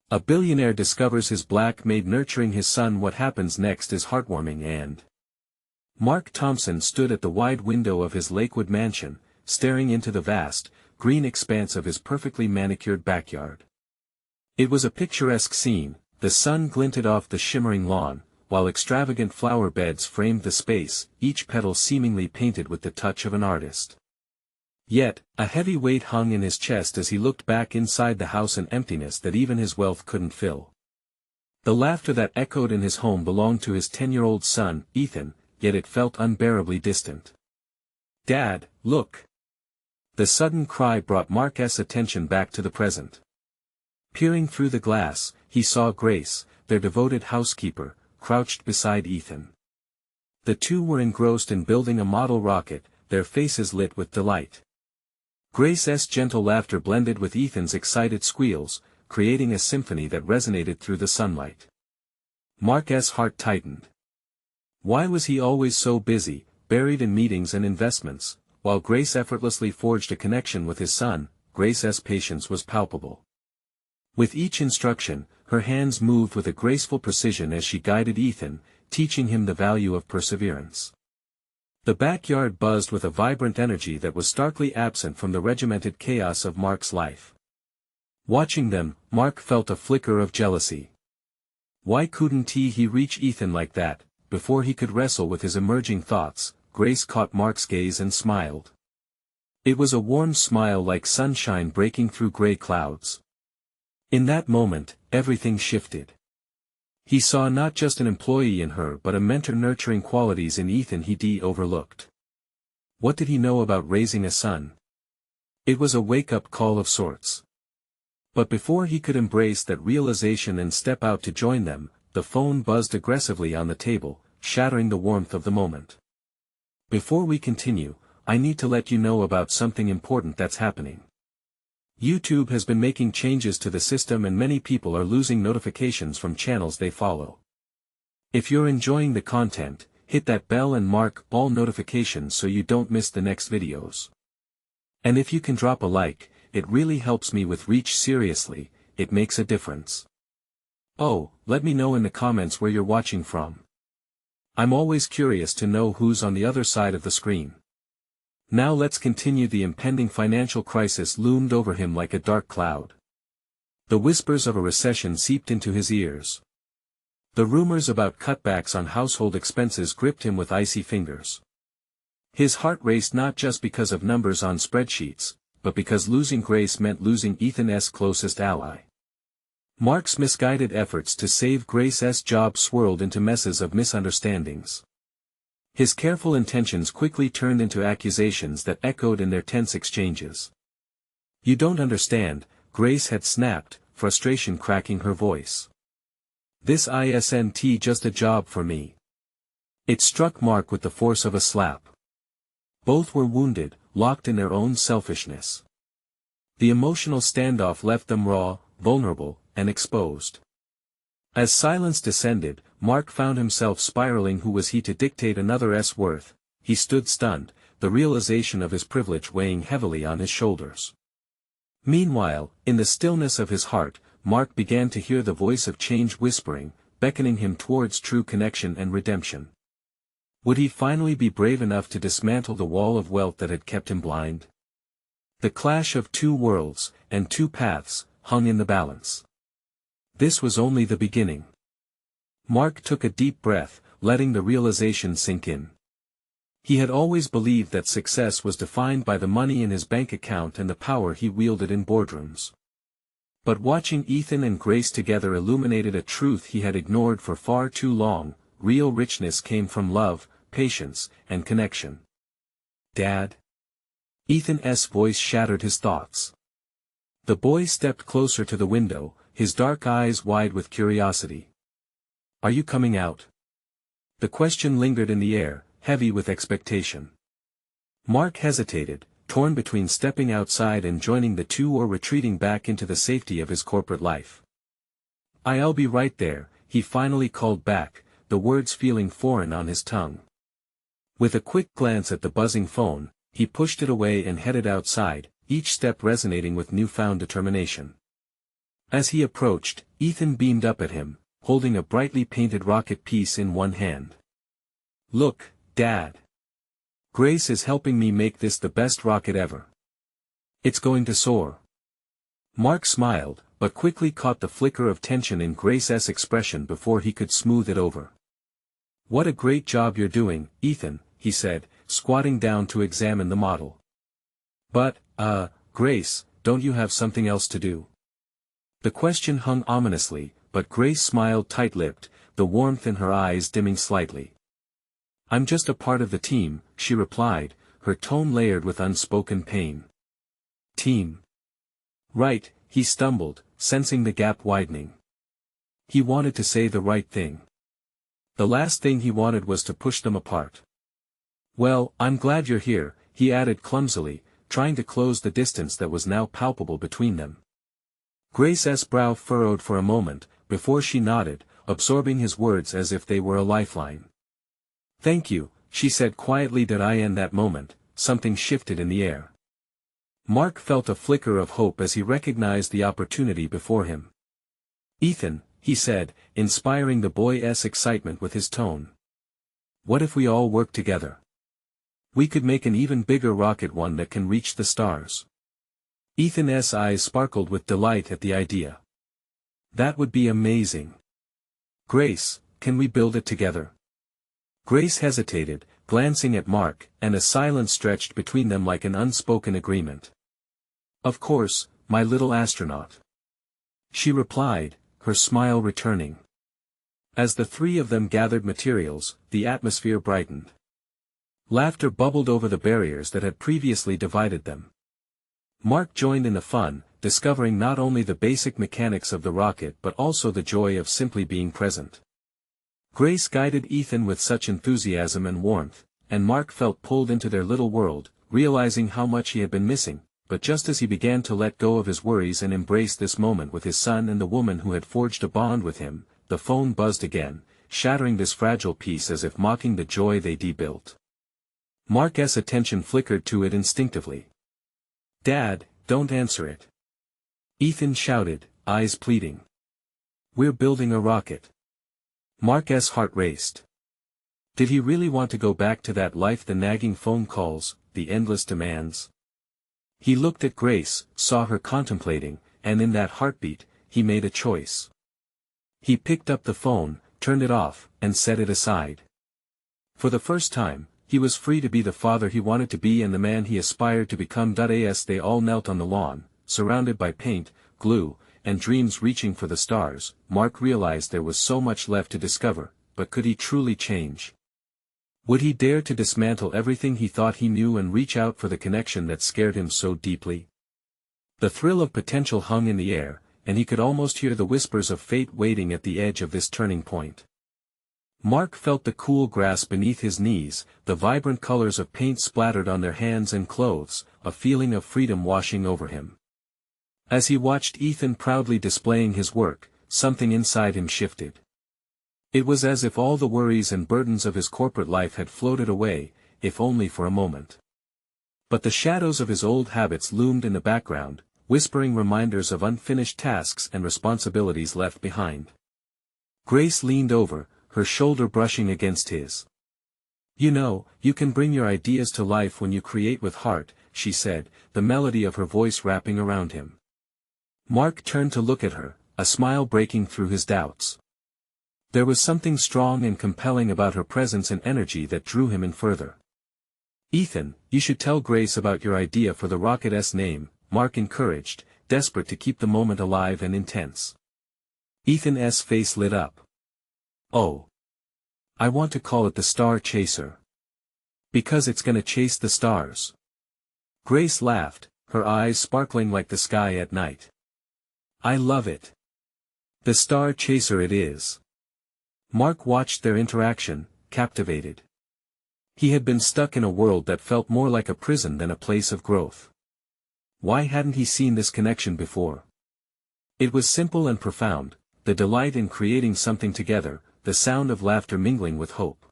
A billionaire discovers his black maid nurturing his son. What happens next is heartwarming. And Mark Thompson stood at the wide window of his Lakewood mansion, staring into the vast, green expanse of his perfectly manicured backyard. It was a picturesque scene. The sun glinted off the shimmering lawn, while extravagant flower beds framed the space, each petal seemingly painted with the touch of an artist. Yet, a heavy weight hung in his chest as he looked back inside the house, an emptiness that even his wealth couldn't fill. The laughter that echoed in his home belonged to his 10-year-old son, Ethan, yet it felt unbearably distant. "Dad, look!" The sudden cry brought Mark's attention back to the present. Peering through the glass, he saw Grace, their devoted housekeeper, crouched beside Ethan. The two were engrossed in building a model rocket, their faces lit with delight. Grace's gentle laughter blended with Ethan's excited squeals, creating a symphony that resonated through the sunlight. Mark's heart tightened. Why was he always so busy, buried in meetings and investments, while Grace effortlessly forged a connection with his son? Grace's patience was palpable. With each instruction, her hands moved with a graceful precision as she guided Ethan, teaching him the value of perseverance. The backyard buzzed with a vibrant energy that was starkly absent from the regimented chaos of Mark's life. Watching them, Mark felt a flicker of jealousy. Why couldn't he reach Ethan like that? Before he could wrestle with his emerging thoughts, Grace caught Mark's gaze and smiled. It was a warm smile like sunshine breaking through gray clouds. In that moment, everything shifted. He saw not just an employee in her but a mentor, nurturing qualities in Ethan he'd overlooked. What did he know about raising a son? It was a wake-up call of sorts. But before he could embrace that realization and step out to join them, the phone buzzed aggressively on the table, shattering the warmth of the moment. "Before we continue, I need to let you know about something important that's happening. YouTube has been making changes to the system and many people are losing notifications from channels they follow. If you're enjoying the content, hit that bell and mark all notifications so you don't miss the next videos. And if you can drop a like, it really helps me with reach. Seriously, it makes a difference. Oh, let me know in the comments where you're watching from. I'm always curious to know who's on the other side of the screen." Now let's continue. The impending financial crisis loomed over him like a dark cloud. The whispers of a recession seeped into his ears. The rumors about cutbacks on household expenses gripped him with icy fingers. His heart raced not just because of numbers on spreadsheets, but because losing Grace meant losing Ethan's closest ally. Mark's misguided efforts to save Grace's job swirled into messes of misunderstandings. His careful intentions quickly turned into accusations that echoed in their tense exchanges. "You don't understand," Grace had snapped, frustration cracking her voice. "This isn't just a job for me." It struck Mark with the force of a slap. Both were wounded, locked in their own selfishness. The emotional standoff left them raw, vulnerable, and exposed. As silence descended, Mark found himself spiraling. Who was he to dictate another's worth? He stood stunned, the realization of his privilege weighing heavily on his shoulders. Meanwhile, in the stillness of his heart, Mark began to hear the voice of change whispering, beckoning him towards true connection and redemption. Would he finally be brave enough to dismantle the wall of wealth that had kept him blind? The clash of two worlds, and two paths, hung in the balance. This was only the beginning. Mark took a deep breath, letting the realization sink in. He had always believed that success was defined by the money in his bank account and the power he wielded in boardrooms. But watching Ethan and Grace together illuminated a truth he had ignored for far too long: real richness came from love, patience, and connection. "Dad?" Ethan's voice shattered his thoughts. The boy stepped closer to the window, his dark eyes wide with curiosity. "Are you coming out?" The question lingered in the air, heavy with expectation. Mark hesitated, torn between stepping outside and joining the two or retreating back into the safety of his corporate life. "I'll be right there," he finally called back, the words feeling foreign on his tongue. With a quick glance at the buzzing phone, he pushed it away and headed outside, each step resonating with newfound determination. As he approached, Ethan beamed up at him, holding a brightly painted rocket piece in one hand. "Look, Dad. Grace is helping me make this the best rocket ever. It's going to soar." Mark smiled, but quickly caught the flicker of tension in Grace's expression before he could smooth it over. "What a great job you're doing, Ethan," he said, squatting down to examine the model. "But, Grace, don't you have something else to do?" The question hung ominously, but Grace smiled tight-lipped, the warmth in her eyes dimming slightly. "I'm just a part of the team," she replied, her tone layered with unspoken pain. "Team?" "Right," he stumbled, sensing the gap widening. He wanted to say the right thing. The last thing he wanted was to push them apart. "Well, I'm glad you're here," he added clumsily, trying to close the distance that was now palpable between them. Grace's brow furrowed for a moment, before she nodded, absorbing his words as if they were a lifeline. "Thank you," she said quietly. In that moment, something shifted in the air. Mark felt a flicker of hope as he recognized the opportunity before him. "Ethan," he said, inspiring the boy's excitement with his tone. "What if we all work together? We could make an even bigger rocket, one that can reach the stars." Ethan's eyes sparkled with delight at the idea. "That would be amazing. Grace, can we build it together?" Grace hesitated, glancing at Mark, and a silence stretched between them like an unspoken agreement. "Of course, my little astronaut," she replied, her smile returning. As the three of them gathered materials, the atmosphere brightened. Laughter bubbled over the barriers that had previously divided them. Mark joined in the fun, discovering not only the basic mechanics of the rocket but also the joy of simply being present. Grace guided Ethan with such enthusiasm and warmth, and Mark felt pulled into their little world, realizing how much he had been missing. But just as he began to let go of his worries and embrace this moment with his son and the woman who had forged a bond with him, the phone buzzed again, shattering this fragile peace as if mocking the joy they'd built. Mark's attention flickered to it instinctively. "Dad, don't answer it," Ethan shouted, eyes pleading. "We're building a rocket." Mark's heart raced. Did he really want to go back to that life? The nagging phone calls, the endless demands. He looked at Grace, saw her contemplating, and in that heartbeat, he made a choice. He picked up the phone, turned it off, and set it aside. For the first time, he was free to be the father he wanted to be and the man he aspired to become. As they all knelt on the lawn, surrounded by paint, glue, and dreams reaching for the stars, Mark realized there was so much left to discover, but could he truly change? Would he dare to dismantle everything he thought he knew and reach out for the connection that scared him so deeply? The thrill of potential hung in the air, and he could almost hear the whispers of fate waiting at the edge of this turning point. Mark felt the cool grass beneath his knees, the vibrant colors of paint splattered on their hands and clothes, a feeling of freedom washing over him. As he watched Ethan proudly displaying his work, something inside him shifted. It was as if all the worries and burdens of his corporate life had floated away, if only for a moment. But the shadows of his old habits loomed in the background, whispering reminders of unfinished tasks and responsibilities left behind. Grace leaned over, her shoulder brushing against his. "You know, you can bring your ideas to life when you create with heart," she said, the melody of her voice wrapping around him. Mark turned to look at her, a smile breaking through his doubts. There was something strong and compelling about her presence and energy that drew him in further. "Ethan, you should tell Grace about your idea for the rocket's name," Mark encouraged, desperate to keep the moment alive and intense. Ethan's face lit up. "Oh. I want to call it the Star Chaser. Because it's gonna chase the stars." Grace laughed, her eyes sparkling like the sky at night. "I love it. The Star Chaser it is." Mark watched their interaction, captivated. He had been stuck in a world that felt more like a prison than a place of growth. Why hadn't he seen this connection before? It was simple and profound, the delight in creating something together, the sound of laughter mingling with hope.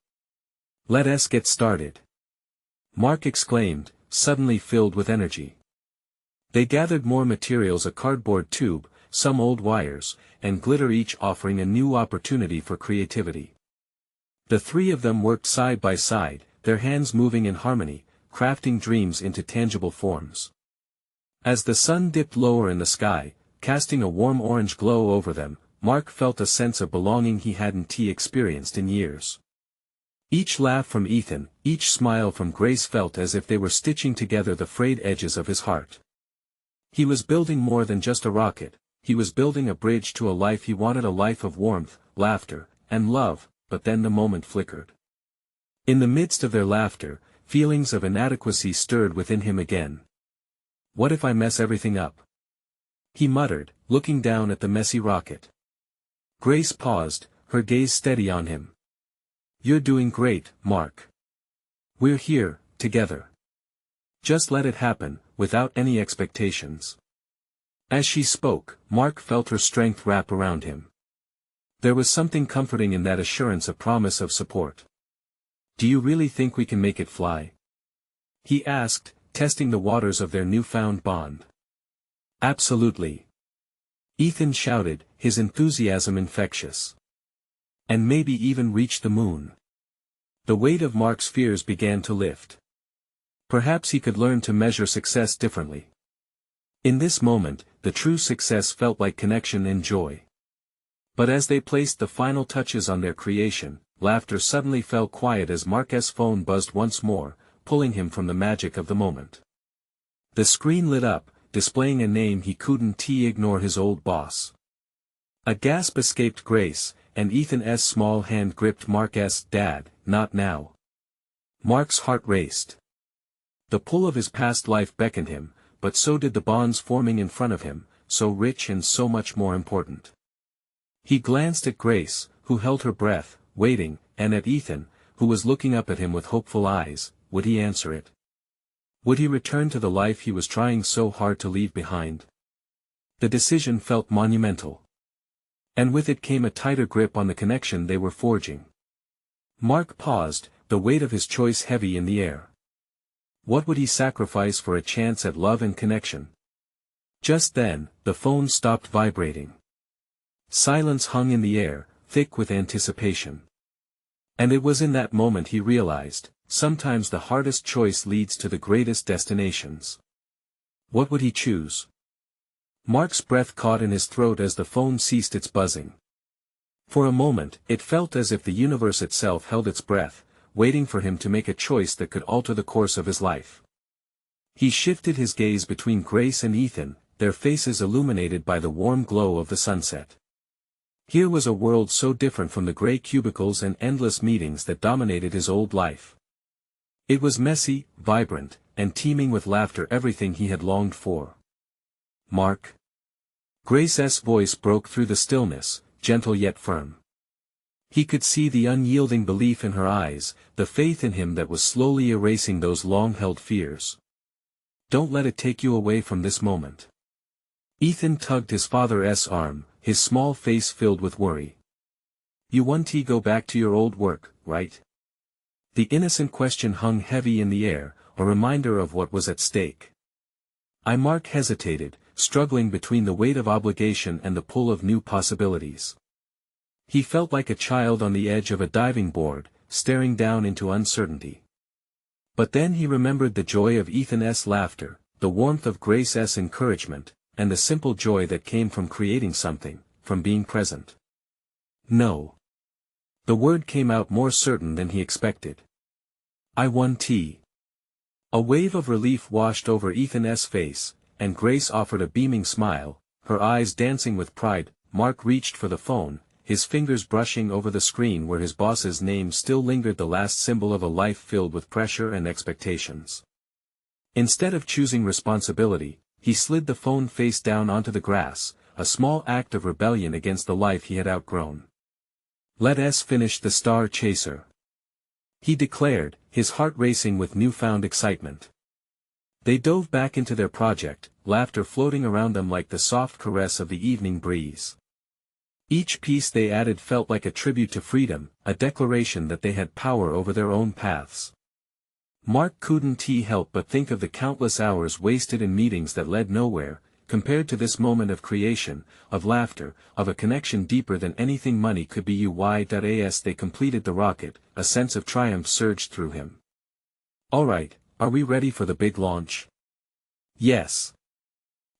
"Let us get started," Mark exclaimed, suddenly filled with energy. They gathered more materials, a cardboard tube, some old wires, and glitter, each offering a new opportunity for creativity. The three of them worked side by side, their hands moving in harmony, crafting dreams into tangible forms. As the sun dipped lower in the sky, casting a warm orange glow over them, Mark felt a sense of belonging he hadn't experienced in years. Each laugh from Ethan, each smile from Grace felt as if they were stitching together the frayed edges of his heart. He was building more than just a rocket, he was building a bridge to a life he wanted, a life of warmth, laughter, and love. But then the moment flickered. In the midst of their laughter, feelings of inadequacy stirred within him again. What if I mess everything up? He muttered, looking down at the messy rocket. Grace paused, her gaze steady on him. You're doing great, Mark. We're here, together. Just let it happen, without any expectations. As she spoke, Mark felt her strength wrap around him. There was something comforting in that assurance, a promise of support. Do you really think we can make it fly? He asked, testing the waters of their newfound bond. Absolutely. Ethan shouted, his enthusiasm infectious. And maybe even reach the moon. The weight of Mark's fears began to lift. Perhaps he could learn to measure success differently. In this moment, the true success felt like connection and joy. But as they placed the final touches on their creation, laughter suddenly fell quiet as Mark's phone buzzed once more, pulling him from the magic of the moment. The screen lit up, displaying a name he couldn't ignore, his old boss. A gasp escaped Grace, and Ethan's small hand gripped Mark's. Dad, not now. Mark's heart raced. The pull of his past life beckoned him, but so did the bonds forming in front of him, so rich and so much more important. He glanced at Grace, who held her breath, waiting, and at Ethan, who was looking up at him with hopeful eyes. Would he answer it? Would he return to the life he was trying so hard to leave behind? The decision felt monumental. And with it came a tighter grip on the connection they were forging. Mark paused, the weight of his choice heavy in the air. What would he sacrifice for a chance at love and connection? Just then, the phone stopped vibrating. Silence hung in the air, thick with anticipation. And it was in that moment he realized, sometimes the hardest choice leads to the greatest destinations. What would he choose? Mark's breath caught in his throat as the phone ceased its buzzing. For a moment, it felt as if the universe itself held its breath, waiting for him to make a choice that could alter the course of his life. He shifted his gaze between Grace and Ethan, their faces illuminated by the warm glow of the sunset. Here was a world so different from the gray cubicles and endless meetings that dominated his old life. It was messy, vibrant, and teeming with laughter, everything he had longed for. Mark. Grace's voice broke through the stillness, gentle yet firm. He could see the unyielding belief in her eyes, the faith in him that was slowly erasing those long-held fears. Don't let it take you away from this moment. Ethan tugged his father's arm, his small face filled with worry. You want to go back to your old work, right? The innocent question hung heavy in the air, a reminder of what was at stake. Mark hesitated, struggling between the weight of obligation and the pull of new possibilities. He felt like a child on the edge of a diving board, staring down into uncertainty. But then he remembered the joy of Ethan's laughter, the warmth of Grace's encouragement, and the simple joy that came from creating something, from being present. No. The word came out more certain than he expected. I want tea. A wave of relief washed over Ethan's face, and Grace offered a beaming smile, her eyes dancing with pride. Mark reached for the phone, his fingers brushing over the screen where his boss's name still lingered, the last symbol of a life filled with pressure and expectations. Instead of choosing responsibility, he slid the phone face down onto the grass, a small act of rebellion against the life he had outgrown. Let us finish the Star Chaser, he declared, his heart racing with newfound excitement. They dove back into their project, laughter floating around them like the soft caress of the evening breeze. Each piece they added felt like a tribute to freedom, a declaration that they had power over their own paths. Mark couldn't help but think of the countless hours wasted in meetings that led nowhere, compared to this moment of creation, of laughter, of a connection deeper than anything money could be. As they completed the rocket, a sense of triumph surged through him. "Alright, are we ready for the big launch?" "Yes,"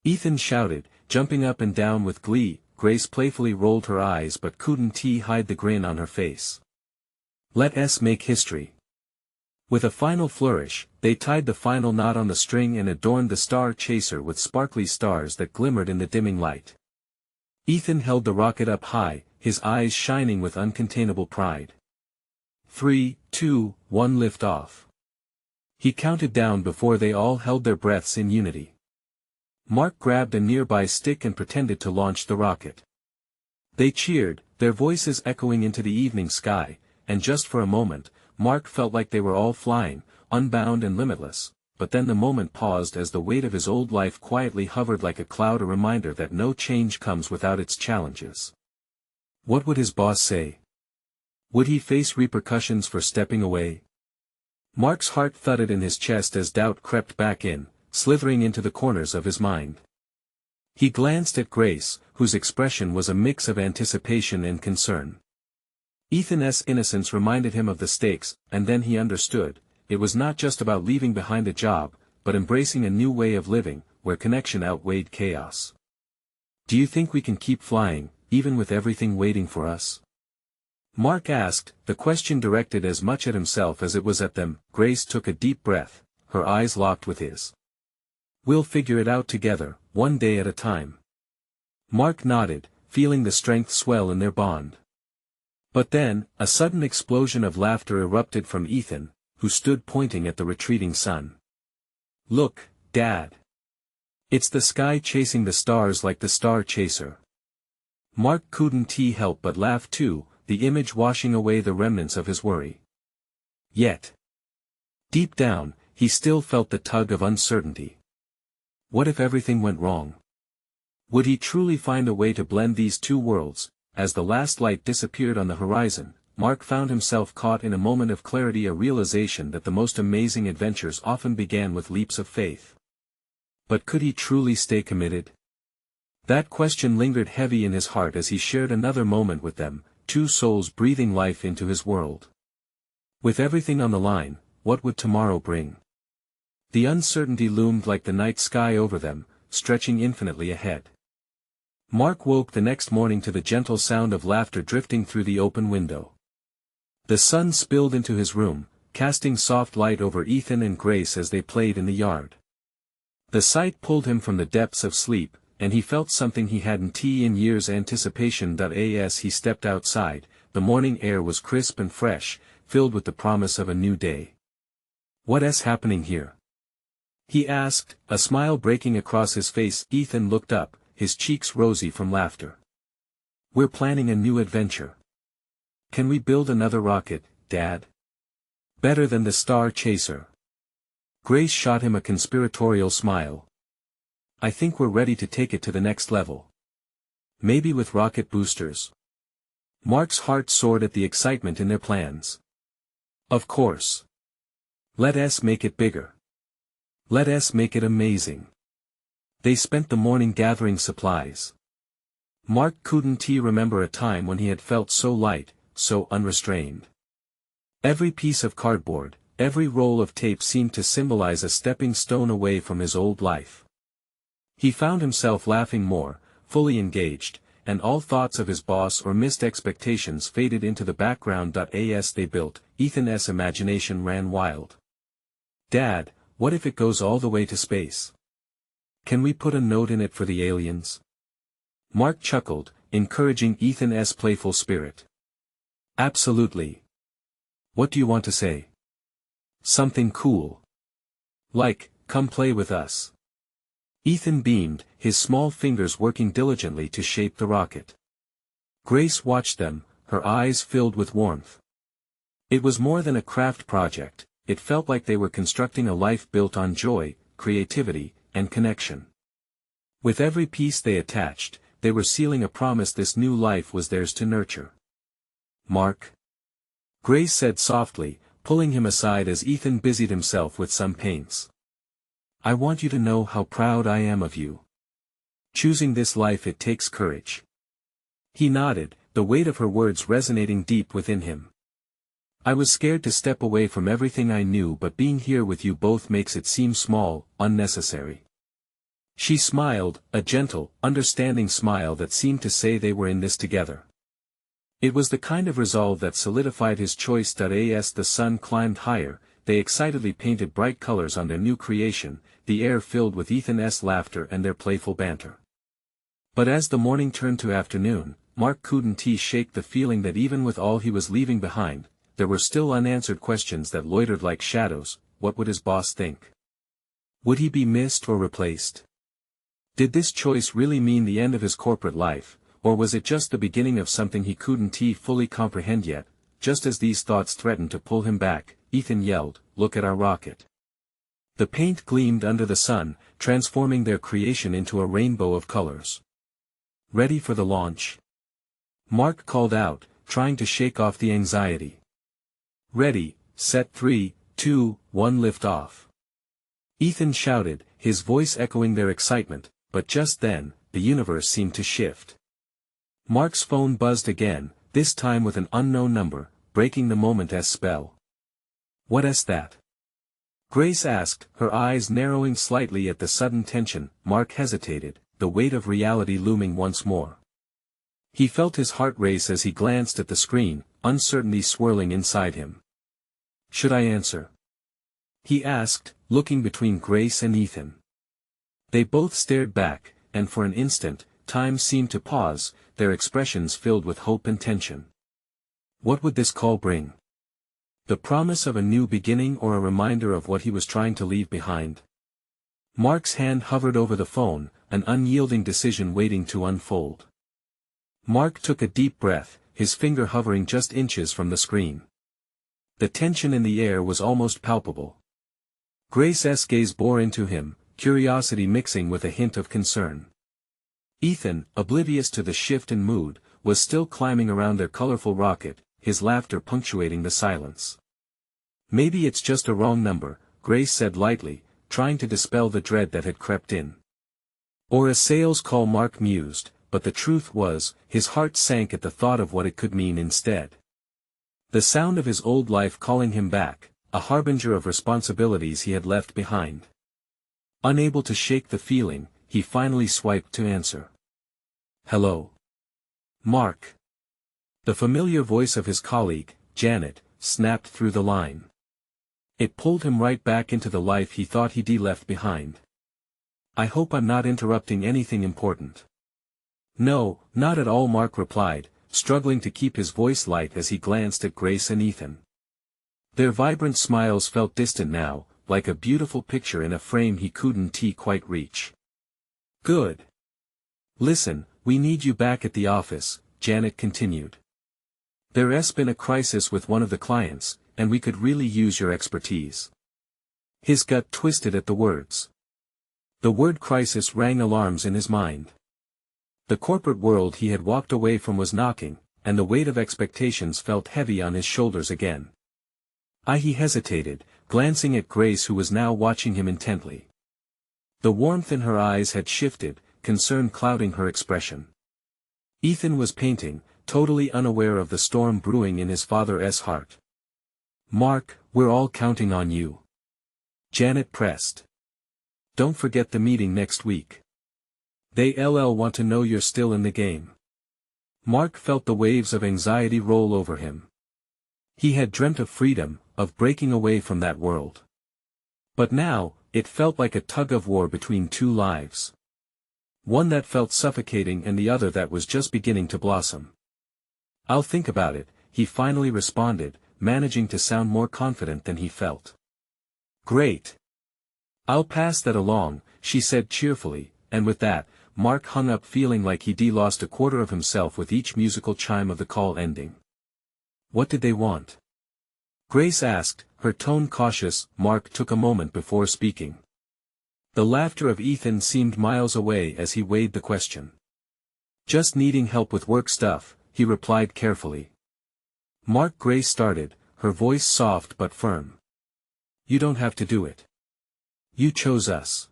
Ethan shouted, jumping up and down with glee. Grace playfully rolled her eyes but couldn't hide the grin on her face. "Let us make history." With a final flourish, they tied the final knot on the string and adorned the star chaser with sparkly stars that glimmered in the dimming light. Ethan held the rocket up high, his eyes shining with uncontainable pride. 3, 2, 1 lift off. He counted down before they all held their breaths in unity. Mark grabbed a nearby stick and pretended to launch the rocket. They cheered, their voices echoing into the evening sky, and just for a moment, Mark felt like they were all flying, unbound and limitless, but then the moment paused as the weight of his old life quietly hovered like a cloud, a reminder that no change comes without its challenges. What would his boss say? Would he face repercussions for stepping away? Mark's heart thudded in his chest as doubt crept back in, slithering into the corners of his mind. He glanced at Grace, whose expression was a mix of anticipation and concern. Ethan's innocence reminded him of the stakes, and then he understood, it was not just about leaving behind a job, but embracing a new way of living, where connection outweighed chaos. "Do you think we can keep flying, even with everything waiting for us?" Mark asked, the question directed as much at himself as it was at them. Grace took a deep breath, her eyes locked with his. "We'll figure it out together, one day at a time." Mark nodded, feeling the strength swell in their bond. But then, a sudden explosion of laughter erupted from Ethan, who stood pointing at the retreating sun. "Look, Dad. It's the sky chasing the stars like the star chaser." Mark couldn't help but laugh too, the image washing away the remnants of his worry. Yet, deep down, he still felt the tug of uncertainty. What if everything went wrong? Would he truly find a way to blend these two worlds? As the last light disappeared on the horizon, Mark found himself caught in a moment of clarity, a realization that the most amazing adventures often began with leaps of faith. But could he truly stay committed? That question lingered heavy in his heart as he shared another moment with them, two souls breathing life into his world. With everything on the line, what would tomorrow bring? The uncertainty loomed like the night sky over them, stretching infinitely ahead. Mark woke the next morning to the gentle sound of laughter drifting through the open window. The sun spilled into his room, casting soft light over Ethan and Grace as they played in the yard. The sight pulled him from the depths of sleep, and he felt something he hadn't in years: anticipation. As he stepped outside, the morning air was crisp and fresh, filled with the promise of a new day. "What's happening here?" he asked, a smile breaking across his face. Ethan looked up, his cheeks rosy from laughter. "We're planning a new adventure. Can we build another rocket, Dad? Better than the star chaser?" Grace shot him a conspiratorial smile. "I think we're ready to take it to the next level. Maybe with rocket boosters." Mark's heart soared at the excitement in their plans. "Of course. Let us make it bigger. Let us make it amazing." They spent the morning gathering supplies. Mark couldn't remember a time when he had felt so light, so unrestrained. Every piece of cardboard, every roll of tape seemed to symbolize a stepping stone away from his old life. He found himself laughing more, fully engaged, and all thoughts of his boss or missed expectations faded into the background. As they built, Ethan's imagination ran wild. "Dad, what if it goes all the way to space? Can we put a note in it for the aliens?" Mark chuckled, encouraging Ethan's playful spirit. "Absolutely. What do you want to say? Something cool. Like, come play with us." Ethan beamed, his small fingers working diligently to shape the rocket. Grace watched them, her eyes filled with warmth. It was more than a craft project, it felt like they were constructing a life built on joy, creativity, and connection. With every piece they attached, they were sealing a promise this new life was theirs to nurture. "Mark," Grace said softly, pulling him aside as Ethan busied himself with some paints. "I want you to know how proud I am of you. Choosing this life, it takes courage. He nodded, the weight of her words resonating deep within him. I was scared to step away from everything I knew, but being here with you both makes it seem small, unnecessary. She smiled, a gentle, understanding smile that seemed to say they were in this together. It was the kind of resolve that solidified his choice. As the sun climbed higher, they excitedly painted bright colors on their new creation, the air filled with Ethan's laughter and their playful banter. But as the morning turned to afternoon, Mark couldn't shake the feeling that even with all he was leaving behind, there were still unanswered questions that loitered like shadows. What would his boss think? Would he be missed or replaced? Did this choice really mean the end of his corporate life, or was it just the beginning of something he couldn't fully comprehend yet? Just as these thoughts threatened to pull him back, Ethan yelled, "Look at our rocket." The paint gleamed under the sun, transforming their creation into a rainbow of colors. Ready for the launch? Mark called out, trying to shake off the anxiety. Ready, set 3, 2, 1 lift off. Ethan shouted, his voice echoing their excitement, but just then, the universe seemed to shift. Mark's phone buzzed again, this time with an unknown number, breaking the moment's spell. "What's that?" Grace asked, her eyes narrowing slightly at the sudden tension. Mark hesitated, the weight of reality looming once more. He felt his heart race as he glanced at the screen, uncertainty swirling inside him. "Should I answer?" he asked, looking between Grace and Ethan. They both stared back, and for an instant, time seemed to pause, their expressions filled with hope and tension. What would this call bring? The promise of a new beginning or a reminder of what he was trying to leave behind? Mark's hand hovered over the phone, an unyielding decision waiting to unfold. Mark took a deep breath, his finger hovering just inches from the screen. The tension in the air was almost palpable. Grace's gaze bore into him, curiosity mixing with a hint of concern. Ethan, oblivious to the shift in mood, was still climbing around their colorful rocket, his laughter punctuating the silence. "Maybe it's just a wrong number," Grace said lightly, trying to dispel the dread that had crept in. "Or a sales call," Mark mused, but the truth was, his heart sank at the thought of what it could mean instead. The sound of his old life calling him back, a harbinger of responsibilities he had left behind. Unable to shake the feeling, he finally swiped to answer. "Hello. Mark." The familiar voice of his colleague, Janet, snapped through the line. It pulled him right back into the life he thought he'd left behind. "I hope I'm not interrupting anything important." "No, not at all," Mark replied, struggling to keep his voice light as he glanced at Grace and Ethan. Their vibrant smiles felt distant now, like a beautiful picture in a frame he couldn't quite reach. "Good. Listen, we need you back at the office," Janet continued. "There's been a crisis with one of the clients, and we could really use your expertise." His gut twisted at the words. The word crisis rang alarms in his mind. The corporate world he had walked away from was knocking, and the weight of expectations felt heavy on his shoulders again. He hesitated, glancing at Grace, who was now watching him intently. The warmth in her eyes had shifted, concern clouding her expression. Ethan was painting, totally unaware of the storm brewing in his father's heart. "Mark, we're all counting on you," Janet pressed. "Don't forget the meeting next week. They'll want to know you're still in the game." Mark felt the waves of anxiety roll over him. He had dreamt of freedom, of breaking away from that world. But now, it felt like a tug-of-war between two lives. One that felt suffocating and the other that was just beginning to blossom. "I'll think about it," he finally responded, managing to sound more confident than he felt. "Great. I'll pass that along," she said cheerfully, and with that, Mark hung up feeling like he'd lost a quarter of himself with each musical chime of the call ending. "What did they want?" Grace asked, her tone cautious. Mark took a moment before speaking. The laughter of Ethan seemed miles away as he weighed the question. "Just needing help with work stuff," he replied carefully. Mark. Grace started, her voice soft but firm. "You don't have to do it. You chose us.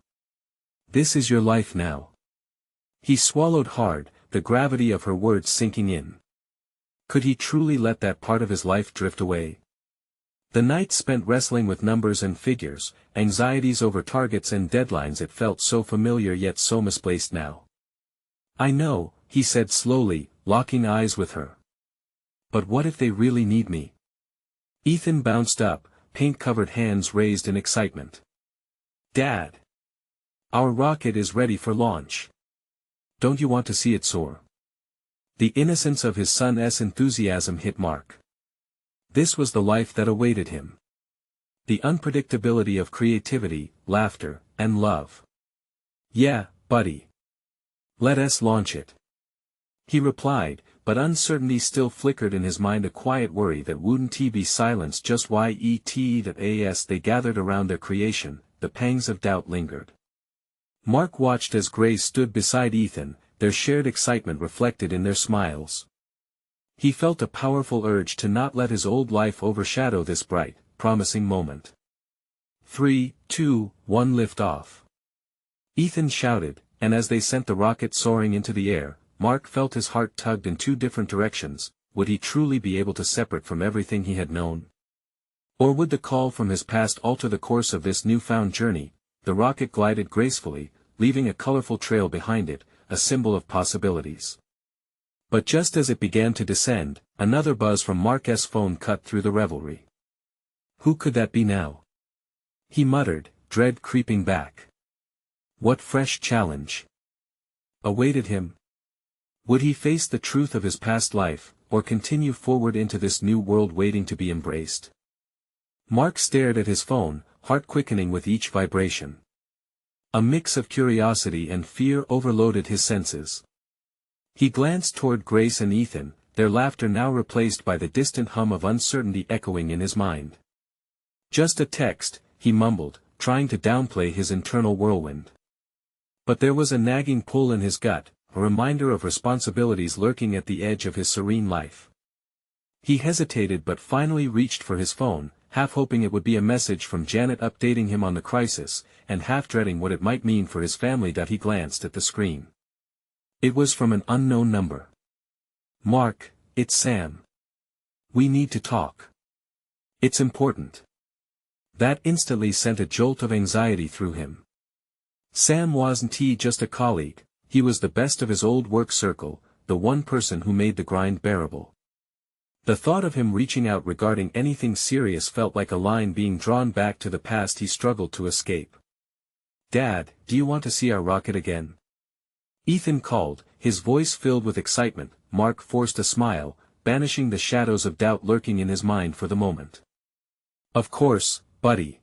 This is your life now." He swallowed hard, the gravity of her words sinking in. Could he truly let that part of his life drift away? The nights spent wrestling with numbers and figures, anxieties over targets and deadlines, it felt so familiar yet so misplaced now. I know, he said slowly, locking eyes with her. But what if they really need me? Ethan bounced up, paint-covered hands raised in excitement. Dad! Our rocket is ready for launch. Don't you want to see it soar? The innocence of his son's enthusiasm hit Mark. This was the life that awaited him. The unpredictability of creativity, laughter, and love. Yeah, buddy. Let us launch it. He replied, but uncertainty still flickered in his mind, a quiet worry that wouldn't he be silenced just as they gathered around their creation, the pangs of doubt lingered. Mark watched as Grace stood beside Ethan, their shared excitement reflected in their smiles. He felt a powerful urge to not let his old life overshadow this bright, promising moment. 3, 2, 1 lift off. Ethan shouted, and as they sent the rocket soaring into the air, Mark felt his heart tugged in two different directions. Would he truly be able to separate from everything he had known? Or would the call from his past alter the course of this newfound journey? The rocket glided gracefully, leaving a colorful trail behind it, a symbol of possibilities. But just as it began to descend, another buzz from Mark's phone cut through the revelry. Who could that be now? He muttered, dread creeping back. What fresh challenge awaited him? Would he face the truth of his past life, or continue forward into this new world waiting to be embraced? Mark stared at his phone, heart quickening with each vibration. A mix of curiosity and fear overloaded his senses. He glanced toward Grace and Ethan, their laughter now replaced by the distant hum of uncertainty echoing in his mind. Just a text, he mumbled, trying to downplay his internal whirlwind. But there was a nagging pull in his gut, a reminder of responsibilities lurking at the edge of his serene life. He hesitated but finally reached for his phone, half hoping it would be a message from Janet updating him on the crisis, and half dreading what it might mean for his family. He glanced at the screen. It was from an unknown number. Mark, it's Sam. We need to talk. It's important. That instantly sent a jolt of anxiety through him. Sam wasn't just a colleague, he was the best of his old work circle, the one person who made the grind bearable. The thought of him reaching out regarding anything serious felt like a line being drawn back to the past he struggled to escape. Dad, do you want to see our rocket again? Ethan called, his voice filled with excitement. Mark forced a smile, banishing the shadows of doubt lurking in his mind for the moment. Of course, buddy.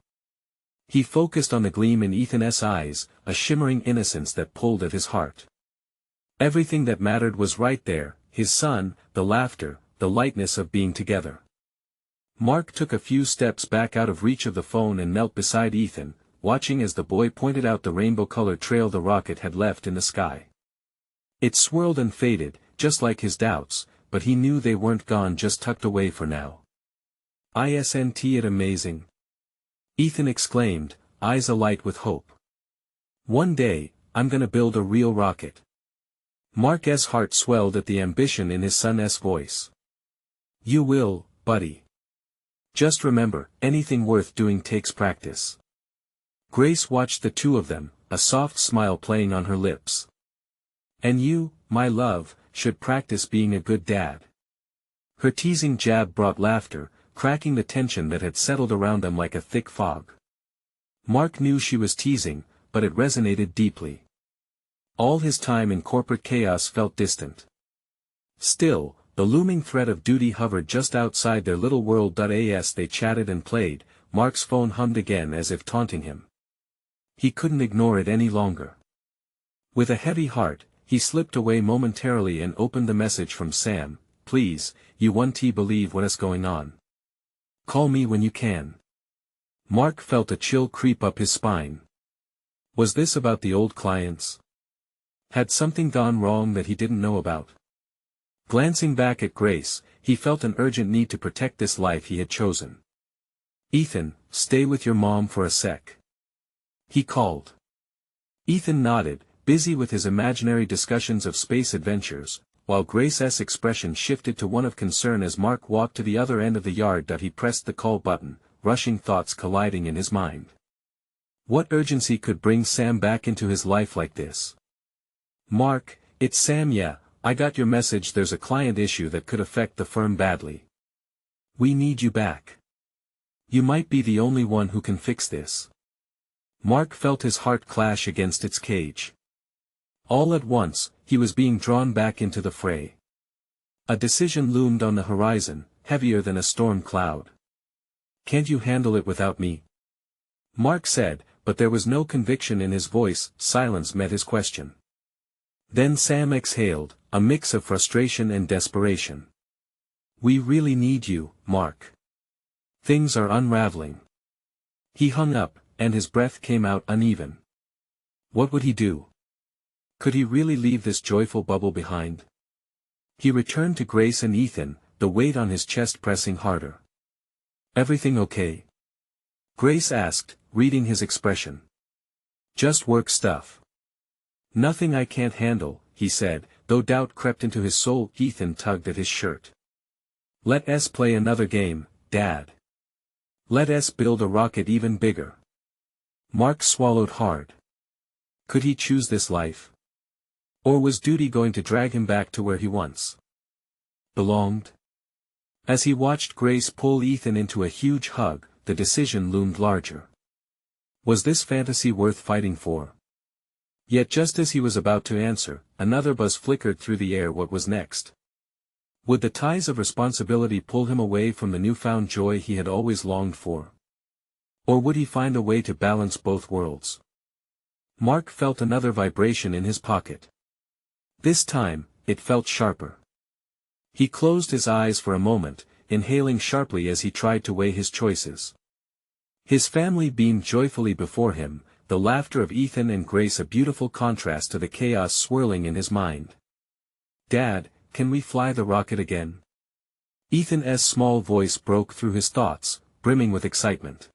He focused on the gleam in Ethan's eyes, a shimmering innocence that pulled at his heart. Everything that mattered was right there, his son, the laughter, the lightness of being together. Mark took a few steps back out of reach of the phone and knelt beside Ethan, watching as the boy pointed out the rainbow-colored trail the rocket had left in the sky. It swirled and faded, just like his doubts, but he knew they weren't gone, just tucked away for now. Isn't it amazing? Ethan exclaimed, eyes alight with hope. One day, I'm gonna build a real rocket. Mark's heart swelled at the ambition in his son's voice. You will, buddy. Just remember, anything worth doing takes practice. Grace watched the two of them, a soft smile playing on her lips. And you, my love, should practice being a good dad. Her teasing jab brought laughter, cracking the tension that had settled around them like a thick fog. Mark knew she was teasing, but it resonated deeply. All his time in corporate chaos felt distant. Still, the looming threat of duty hovered just outside their little world. As they chatted and played, Mark's phone hummed again as if taunting him. He couldn't ignore it any longer. With a heavy heart, he slipped away momentarily and opened the message from Sam. Please, you won't believe what's going on. Call me when you can. Mark felt a chill creep up his spine. Was this about the old clients? Had something gone wrong that he didn't know about? Glancing back at Grace, he felt an urgent need to protect this life he had chosen. Ethan, stay with your mom for a sec. He called. Ethan nodded, busy with his imaginary discussions of space adventures, while Grace's expression shifted to one of concern as Mark walked to the other end of the yard. He pressed the call button, rushing thoughts colliding in his mind. What urgency could bring Sam back into his life like this? Mark, it's Sam. Yeah, I got your message. There's a client issue that could affect the firm badly. We need you back. You might be the only one who can fix this. Mark felt his heart clash against its cage. All at once, he was being drawn back into the fray. A decision loomed on the horizon, heavier than a storm cloud. Can't you handle it without me? Mark said, but there was no conviction in his voice. Silence met his question. Then Sam exhaled, a mix of frustration and desperation. We really need you, Mark. Things are unraveling. He hung up, and his breath came out uneven. What would he do? Could he really leave this joyful bubble behind? He returned to Grace and Ethan, the weight on his chest pressing harder. Everything okay? Grace asked, reading his expression. Just work stuff. Nothing I can't handle, he said, though doubt crept into his soul. Ethan tugged at his shirt. Let us play another game, Dad. Let us build a rocket even bigger. Mark swallowed hard. Could he choose this life? Or was duty going to drag him back to where he once belonged? As he watched Grace pull Ethan into a huge hug, the decision loomed larger. Was this fantasy worth fighting for? Yet just as he was about to answer, another buzz flickered through the air. What was next? Would the ties of responsibility pull him away from the newfound joy he had always longed for? Or would he find a way to balance both worlds? Mark felt another vibration in his pocket. This time, it felt sharper. He closed his eyes for a moment, inhaling sharply as he tried to weigh his choices. His family beamed joyfully before him, the laughter of Ethan and Grace a beautiful contrast to the chaos swirling in his mind. Dad, can we fly the rocket again? Ethan's small voice broke through his thoughts, brimming with excitement.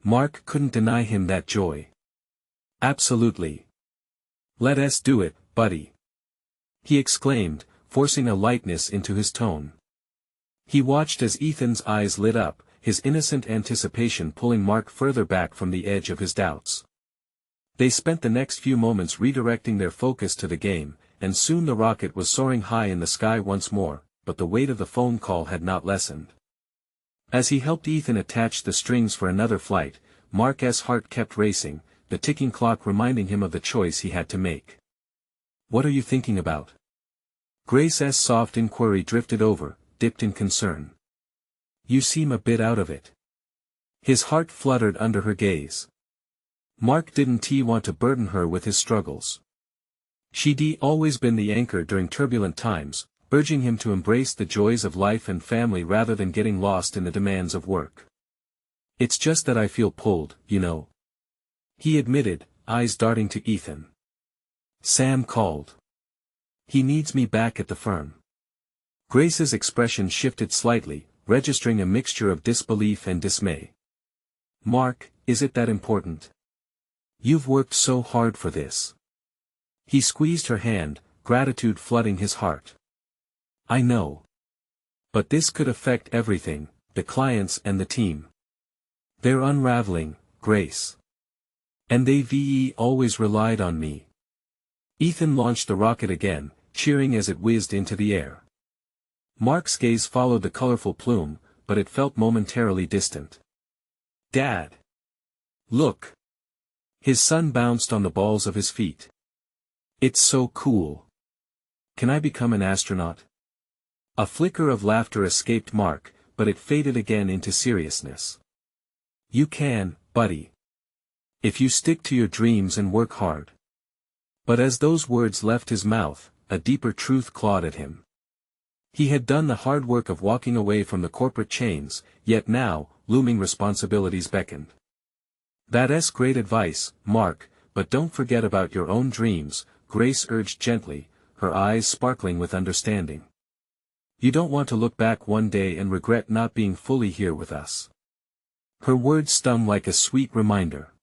Mark couldn't deny him that joy. Absolutely. Let us do it, buddy. He exclaimed, forcing a lightness into his tone. He watched as Ethan's eyes lit up, his innocent anticipation pulling Mark further back from the edge of his doubts. They spent the next few moments redirecting their focus to the game, and soon the rocket was soaring high in the sky once more, but the weight of the phone call had not lessened. As he helped Ethan attach the strings for another flight, Mark's heart kept racing, the ticking clock reminding him of the choice he had to make. What are you thinking about? Grace's soft inquiry drifted over, dipped in concern. You seem a bit out of it. His heart fluttered under her gaze. Mark didn't want to burden her with his struggles. She'd always been the anchor during turbulent times, urging him to embrace the joys of life and family rather than getting lost in the demands of work. It's just that I feel pulled, you know. He admitted, eyes darting to Ethan. Sam called. He needs me back at the firm. Grace's expression shifted slightly, registering a mixture of disbelief and dismay. Mark, is it that important? You've worked so hard for this. He squeezed her hand, gratitude flooding his heart. I know. But this could affect everything, the clients and the team. They're unraveling, Grace. And they've always relied on me. Ethan launched the rocket again, cheering as it whizzed into the air. Mark's gaze followed the colorful plume, but it felt momentarily distant. Dad! Look! His son bounced on the balls of his feet. It's so cool. Can I become an astronaut? A flicker of laughter escaped Mark, but it faded again into seriousness. You can, buddy. If you stick to your dreams and work hard. But as those words left his mouth, a deeper truth clawed at him. He had done the hard work of walking away from the corporate chains, yet now, looming responsibilities beckoned. That's great advice, Mark, but don't forget about your own dreams, Grace urged gently, her eyes sparkling with understanding. You don't want to look back one day and regret not being fully here with us. Her words stung like a sweet reminder.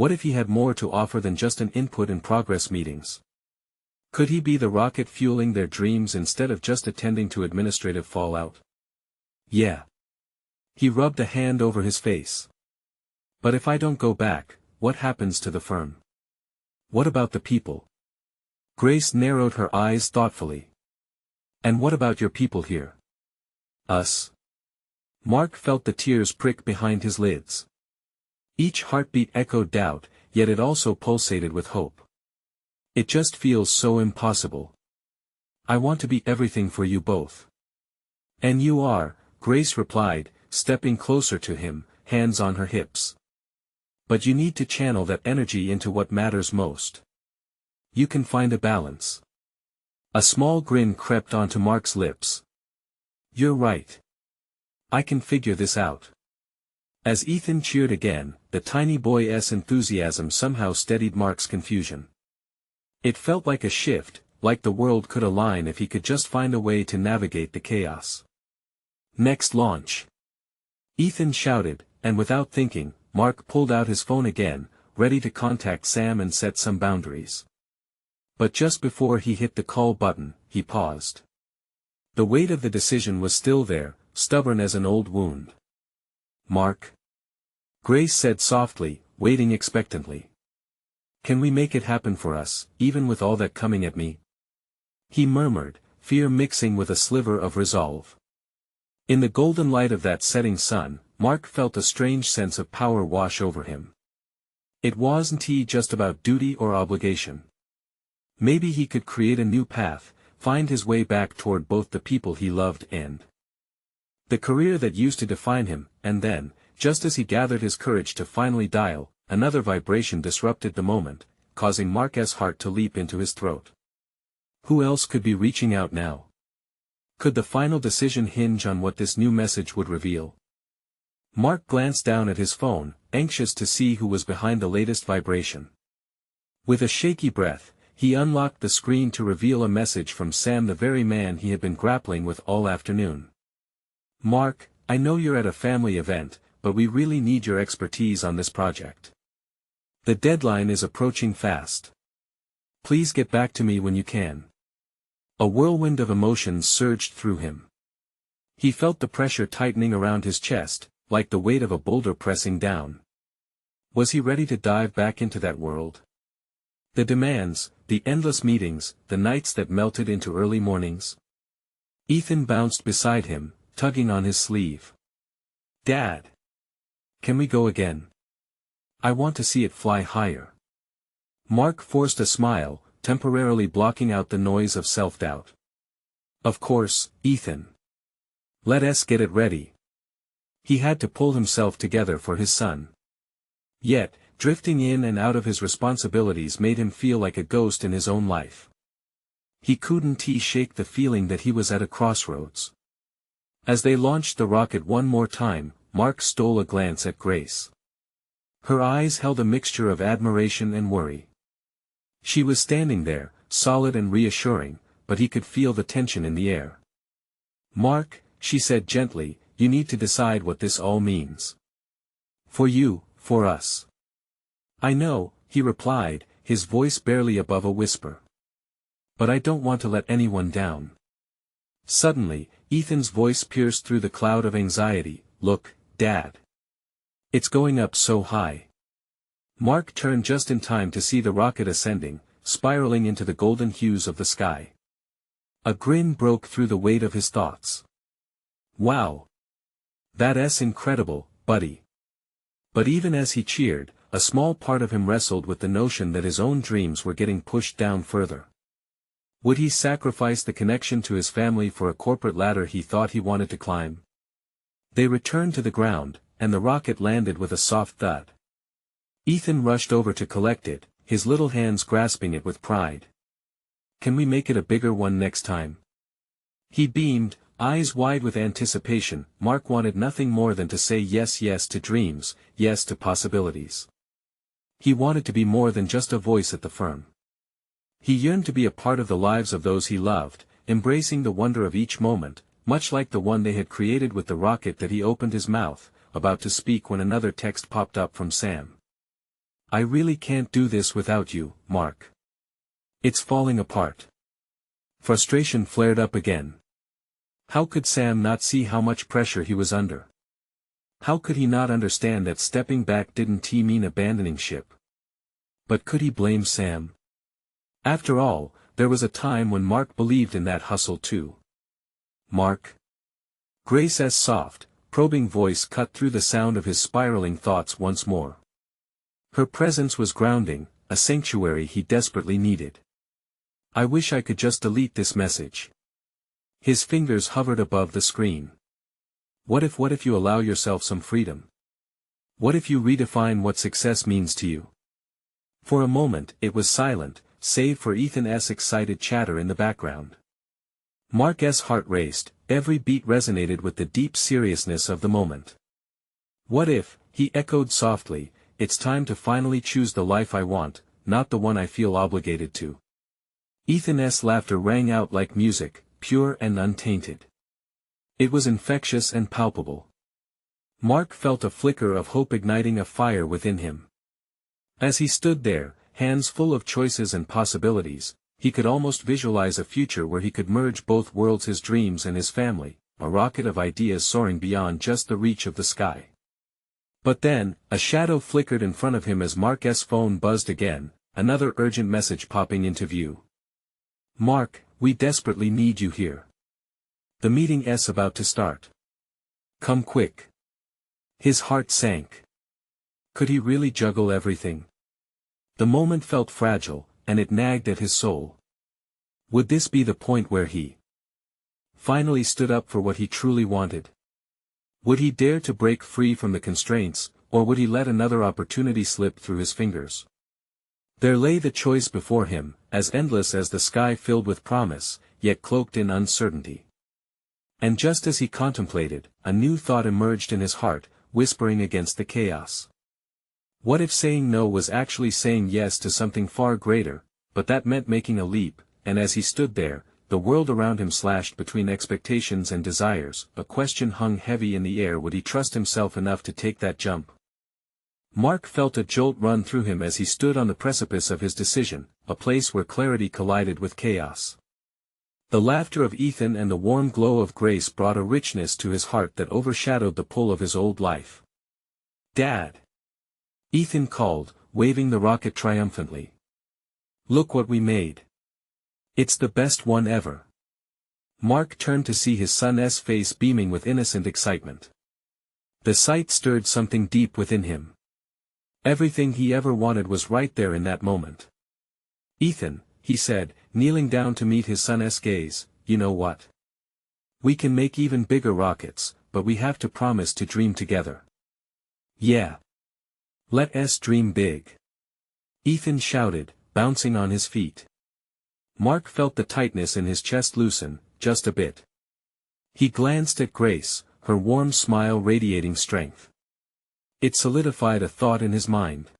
What if he had more to offer than just an input in progress meetings? Could he be the rocket fueling their dreams instead of just attending to administrative fallout? Yeah. He rubbed a hand over his face. But if I don't go back, what happens to the firm? What about the people? Grace narrowed her eyes thoughtfully. And what about your people here? Us? Mark felt the tears prick behind his lids. Each heartbeat echoed doubt, yet it also pulsated with hope. It just feels so impossible. I want to be everything for you both. And you are, Grace replied, stepping closer to him, hands on her hips. But you need to channel that energy into what matters most. You can find a balance. A small grin crept onto Mark's lips. You're right. I can figure this out. As Ethan cheered again, the tiny boy's enthusiasm somehow steadied Mark's confusion. It felt like a shift, like the world could align if he could just find a way to navigate the chaos. Next launch. Ethan shouted, and without thinking, Mark pulled out his phone again, ready to contact Sam and set some boundaries. But just before he hit the call button, he paused. The weight of the decision was still there, stubborn as an old wound. Mark? Grace said softly, waiting expectantly. Can we make it happen for us, even with all that coming at me? He murmured, fear mixing with a sliver of resolve. In the golden light of that setting sun, Mark felt a strange sense of power wash over him. It wasn't just about duty or obligation. Maybe he could create a new path, find his way back toward both the people he loved and the career that used to define him, and then, just as he gathered his courage to finally dial, another vibration disrupted the moment, causing Mark's heart to leap into his throat. Who else could be reaching out now? Could the final decision hinge on what this new message would reveal? Mark glanced down at his phone, anxious to see who was behind the latest vibration. With a shaky breath, he unlocked the screen to reveal a message from Sam, the very man he had been grappling with all afternoon. Mark, I know you're at a family event, but we really need your expertise on this project. The deadline is approaching fast. Please get back to me when you can. A whirlwind of emotions surged through him. He felt the pressure tightening around his chest, like the weight of a boulder pressing down. Was he ready to dive back into that world? The demands, the endless meetings, the nights that melted into early mornings. Ethan bounced beside him, tugging on his sleeve. Dad! Can we go again? I want to see it fly higher. Mark forced a smile, temporarily blocking out the noise of self-doubt. Of course, Ethan. Let's get it ready. He had to pull himself together for his son. Yet, drifting in and out of his responsibilities made him feel like a ghost in his own life. He couldn't shake the feeling that he was at a crossroads. As they launched the rocket one more time, Mark stole a glance at Grace. Her eyes held a mixture of admiration and worry. She was standing there, solid and reassuring, but he could feel the tension in the air. Mark, she said gently, you need to decide what this all means. For you, for us. I know, he replied, his voice barely above a whisper. But I don't want to let anyone down. Suddenly, Ethan's voice pierced through the cloud of anxiety. Look, Dad. It's going up so high. Mark turned just in time to see the rocket ascending, spiraling into the golden hues of the sky. A grin broke through the weight of his thoughts. Wow. That's incredible, buddy. But even as he cheered, a small part of him wrestled with the notion that his own dreams were getting pushed down further. Would he sacrifice the connection to his family for a corporate ladder he thought he wanted to climb? They returned to the ground, and the rocket landed with a soft thud. Ethan rushed over to collect it, his little hands grasping it with pride. Can we make it a bigger one next time? He beamed, eyes wide with anticipation. Mark wanted nothing more than to say yes to dreams, yes to possibilities. He wanted to be more than just a voice at the firm. He yearned to be a part of the lives of those he loved, embracing the wonder of each moment, much like the one they had created with the rocket that he opened his mouth, about to speak when another text popped up from Sam. I really can't do this without you, Mark. It's falling apart. Frustration flared up again. How could Sam not see how much pressure he was under? How could he not understand that stepping back didn't mean abandoning ship? But could he blame Sam? After all, there was a time when Mark believed in that hustle too. Mark? Grace's soft, probing voice cut through the sound of his spiraling thoughts once more. Her presence was grounding, a sanctuary he desperately needed. I wish I could just delete this message. His fingers hovered above the screen. What if you allow yourself some freedom? What if you redefine what success means to you? For a moment it was silent, save for Ethan's excited chatter in the background. Mark's heart raced, every beat resonated with the deep seriousness of the moment. What if, he echoed softly, it's time to finally choose the life I want, not the one I feel obligated to. Ethan's laughter rang out like music, pure and untainted. It was infectious and palpable. Mark felt a flicker of hope igniting a fire within him. As he stood there, hands full of choices and possibilities, he could almost visualize a future where he could merge both worlds, his dreams and his family, a rocket of ideas soaring beyond just the reach of the sky. But then, a shadow flickered in front of him as Mark's phone buzzed again, another urgent message popping into view. Mark, we desperately need you here. The meeting's about to start. Come quick. His heart sank. Could he really juggle everything? The moment felt fragile, and it nagged at his soul. Would this be the point where he finally stood up for what he truly wanted? Would he dare to break free from the constraints, or would he let another opportunity slip through his fingers? There lay the choice before him, as endless as the sky filled with promise, yet cloaked in uncertainty. And just as he contemplated, a new thought emerged in his heart, whispering against the chaos. What if saying no was actually saying yes to something far greater, but that meant making a leap, and as he stood there, the world around him slashed between expectations and desires, a question hung heavy in the air: would he trust himself enough to take that jump? Mark felt a jolt run through him as he stood on the precipice of his decision, a place where clarity collided with chaos. The laughter of Ethan and the warm glow of Grace brought a richness to his heart that overshadowed the pull of his old life. Dad! Ethan called, waving the rocket triumphantly. Look what we made. It's the best one ever. Mark turned to see his son's face beaming with innocent excitement. The sight stirred something deep within him. Everything he ever wanted was right there in that moment. Ethan, he said, kneeling down to meet his son's gaze, you know what? We can make even bigger rockets, but we have to promise to dream together. Yeah. Let's dream big. Ethan shouted, bouncing on his feet. Mark felt the tightness in his chest loosen, just a bit. He glanced at Grace, her warm smile radiating strength. It solidified a thought in his mind.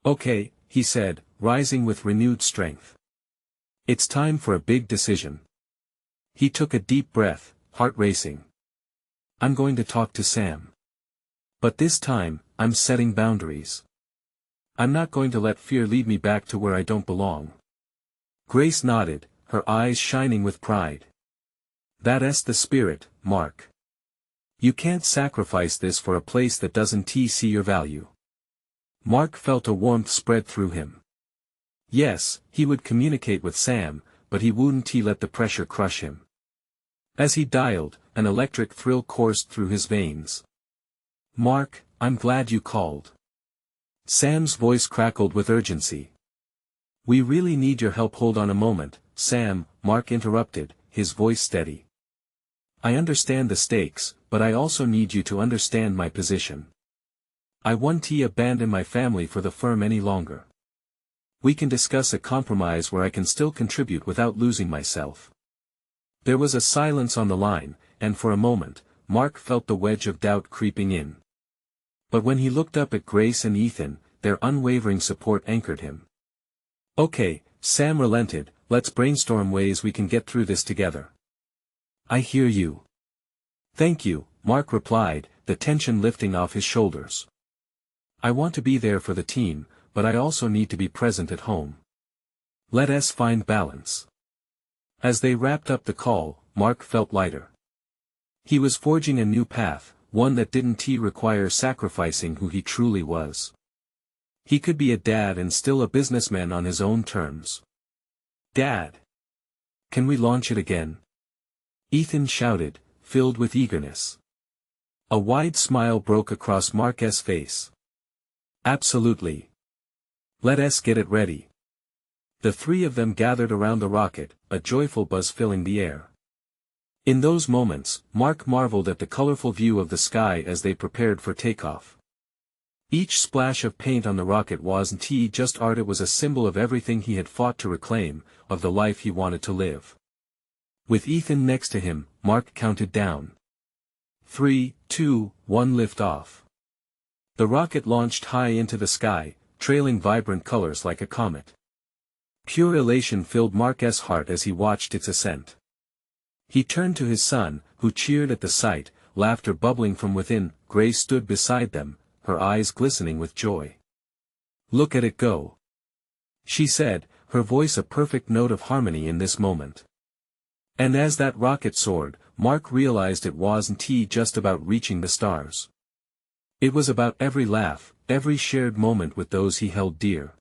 Okay, he said, rising with renewed strength. It's time for a big decision. He took a deep breath, heart racing. I'm going to talk to Sam. But this time, I'm setting boundaries. I'm not going to let fear lead me back to where I don't belong. Grace nodded, her eyes shining with pride. That's the spirit, Mark. You can't sacrifice this for a place that doesn't see your value. Mark felt a warmth spread through him. Yes, he would communicate with Sam, but he wouldn't let the pressure crush him. As he dialed, an electric thrill coursed through his veins. Mark, I'm glad you called. Sam's voice crackled with urgency. We really need your help. Hold on a moment, Sam, Mark interrupted, his voice steady. I understand the stakes, but I also need you to understand my position. I won't abandon my family for the firm any longer. We can discuss a compromise where I can still contribute without losing myself. There was a silence on the line, and for a moment, Mark felt the wedge of doubt creeping in. But when he looked up at Grace and Ethan, their unwavering support anchored him. Okay, Sam relented, let's brainstorm ways we can get through this together. I hear you. Thank you, Mark replied, the tension lifting off his shoulders. I want to be there for the team, but I also need to be present at home. Let us find balance. As they wrapped up the call, Mark felt lighter. He was forging a new path, one that didn't require sacrificing who he truly was. He could be a dad and still a businessman on his own terms. "Dad! Can we launch it again?" Ethan shouted, filled with eagerness. A wide smile broke across Mark's face. "Absolutely. Let us get it ready." The three of them gathered around the rocket, a joyful buzz filling the air. In those moments, Mark marveled at the colorful view of the sky as they prepared for takeoff. Each splash of paint on the rocket wasn't just art, it was a symbol of everything he had fought to reclaim, of the life he wanted to live. With Ethan next to him, Mark counted down. 3, 2, 1 lift off. The rocket launched high into the sky, trailing vibrant colors like a comet. Pure elation filled Mark's heart as he watched its ascent. He turned to his son, who cheered at the sight, laughter bubbling from within. Grace stood beside them, her eyes glistening with joy. "Look at it go," she said, her voice a perfect note of harmony in this moment. And as that rocket soared, Mark realized it wasn't just about reaching the stars. It was about every laugh, every shared moment with those he held dear.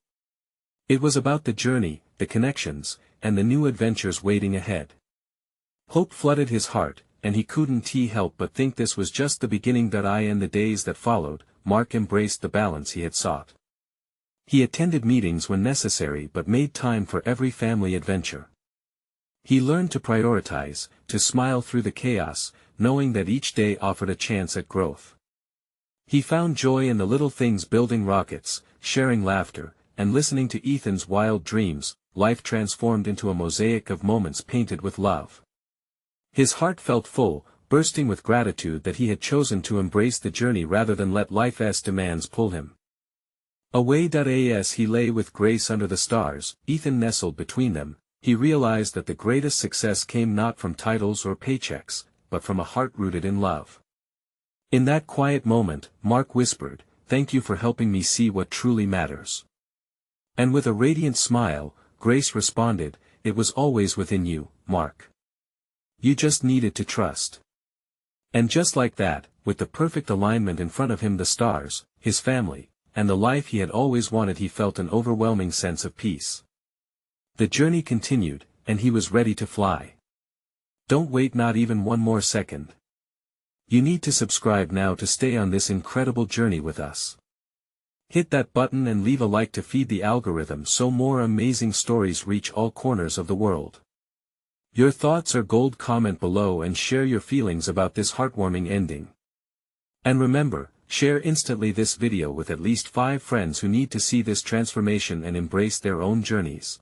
It was about the journey, the connections, and the new adventures waiting ahead. Hope flooded his heart, and he couldn't help but think this was just the beginning. In the days that followed, Mark embraced the balance he had sought. He attended meetings when necessary but made time for every family adventure. He learned to prioritize, to smile through the chaos, knowing that each day offered a chance at growth. He found joy in the little things, building rockets, sharing laughter, and listening to Ethan's wild dreams. Life transformed into a mosaic of moments painted with love. His heart felt full, bursting with gratitude that he had chosen to embrace the journey rather than let life's demands pull him away. As he lay with Grace under the stars, Ethan nestled between them, he realized that the greatest success came not from titles or paychecks, but from a heart rooted in love. In that quiet moment, Mark whispered, "Thank you for helping me see what truly matters." And with a radiant smile, Grace responded, "It was always within you, Mark. You just needed to trust." And just like that, with the perfect alignment in front of him, the stars, his family, and the life he had always wanted, he felt an overwhelming sense of peace. The journey continued, and he was ready to fly. Don't wait, not even one more second. You need to subscribe now to stay on this incredible journey with us. Hit that button and leave a like to feed the algorithm so more amazing stories reach all corners of the world. Your thoughts are gold. Comment below and share your feelings about this heartwarming ending. And remember, share instantly this video with at least 5 friends who need to see this transformation and embrace their own journeys.